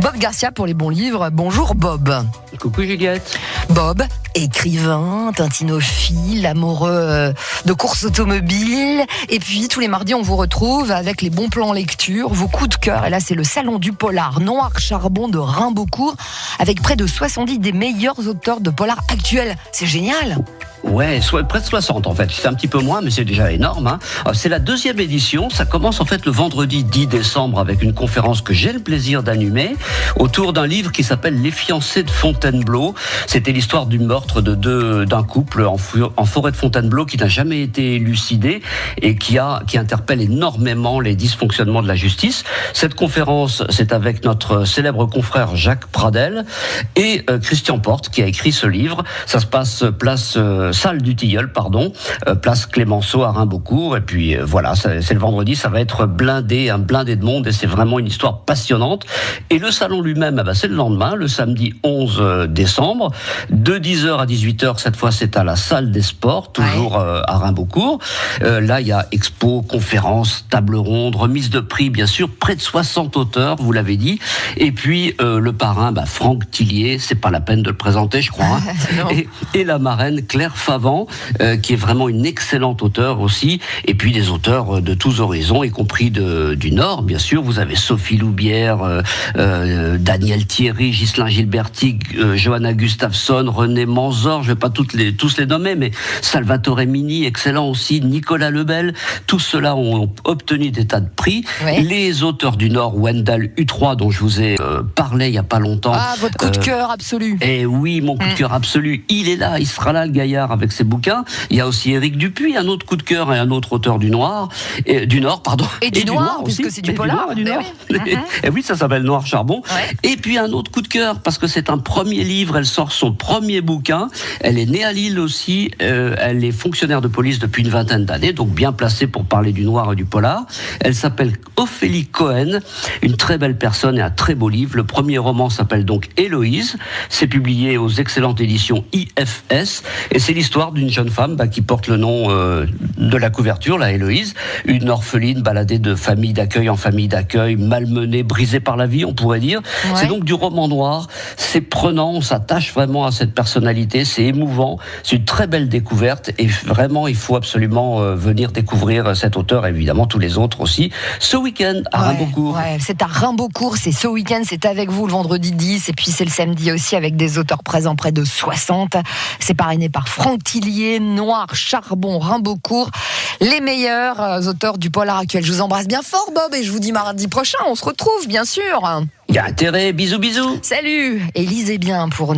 Bob Garcia pour les bons livres. Bonjour Bob. Coucou Juliette. Bob, écrivain, tintinophile, amoureux de courses automobiles. Et puis tous les mardis, on vous retrouve avec les bons plans lecture, vos coups de cœur. Et là, c'est le salon du polar Noir Charbon de Rimbaudcourt avec près de 70 des meilleurs auteurs de polar actuels. C'est génial. Ouais, près de 60 en fait. C'est un petit peu moins, mais c'est déjà énorme. Hein. C'est la 2e édition. Ça commence en fait le vendredi 10 décembre avec une conférence que j'ai le plaisir d'animer autour d'un livre qui s'appelle Les fiancés de Fontainebleau. C'était l'histoire du meurtre d'un couple en forêt de Fontainebleau qui n'a jamais été élucidé et qui interpelle énormément les dysfonctionnements de la justice. Cette conférence, c'est avec notre célèbre confrère Jacques Pradel et Christian Porte qui a écrit ce livre. Ça se passe salle du Tilleul, place Clémenceau à Rimbaudcourt. Et puis voilà, c'est le vendredi, ça va être blindé de monde et c'est vraiment une histoire passionnante. Et le salon lui-même, c'est le lendemain, le samedi 11 décembre, de 10h à 18h, cette fois c'est à la salle des sports, toujours à Rimbaudcourt. Là, il y a expo, conférences, table ronde, remise de prix, bien sûr, près de 60 auteurs, vous l'avez dit. Et puis le parrain, Franck Tillier, c'est pas la peine de le présenter, je crois. Et la marraine, Claire Favant, qui est vraiment une excellente auteure aussi, et puis des auteurs de tous horizons, y compris du Nord, bien sûr. Vous avez Sophie Loubière, Daniel Thierry, Ghislain Gilberti, Johanna Gustafsson, René Manzor, je ne vais pas tous les nommer, mais Salvatore Mini, excellent aussi, Nicolas Lebel, tous ceux-là ont obtenu des tas de prix. Oui. Les auteurs du Nord, Wendell U3, dont je vous ai parlé il n'y a pas longtemps. Ah, votre coup de cœur absolu. Et oui, mon coup de cœur absolu, il est là, il sera là, le gaillard, avec ses bouquins. Il y a aussi Éric Dupuis, un autre coup de cœur et un autre auteur du Nord, Et du Noir, puisque c'est du polar. Et oui, ça s'appelle Noir Charbon. Ouais. Et puis un autre coup de cœur, parce que c'est un premier livre, elle sort son premier bouquin. Elle est née à Lille aussi, elle est fonctionnaire de police depuis une 20aine d'années, donc bien placée pour parler du noir et du polar. Elle s'appelle Ophélie Cohen, une très belle personne et un très beau livre. Le premier roman s'appelle donc Héloïse. C'est publié aux excellentes éditions IFS. Et c'est l'histoire d'une jeune femme qui porte le nom de la couverture, la Héloïse, une orpheline baladée de famille d'accueil en famille d'accueil, malmenée, brisée par la vie, on pourrait dire. Ouais. C'est donc du roman noir, c'est prenant, on s'attache vraiment à cette personnalité, c'est émouvant, c'est une très belle découverte et vraiment il faut absolument venir découvrir cet auteur et évidemment tous les autres aussi, ce week-end à Rimbaudcourt. Ouais, c'est à Rimbaudcourt, c'est ce week-end, c'est avec vous le vendredi 10 et puis c'est le samedi aussi avec des auteurs présents près de 60. C'est parrainé par Franck Tillier, Noir Charbon, Rimbaudcourt, les meilleurs auteurs du polar actuel. Je vous embrasse bien fort Bob et je vous dis mardi prochain, on se retrouve bien sûr. Il y a intérêt, bisous. Salut et lisez bien pour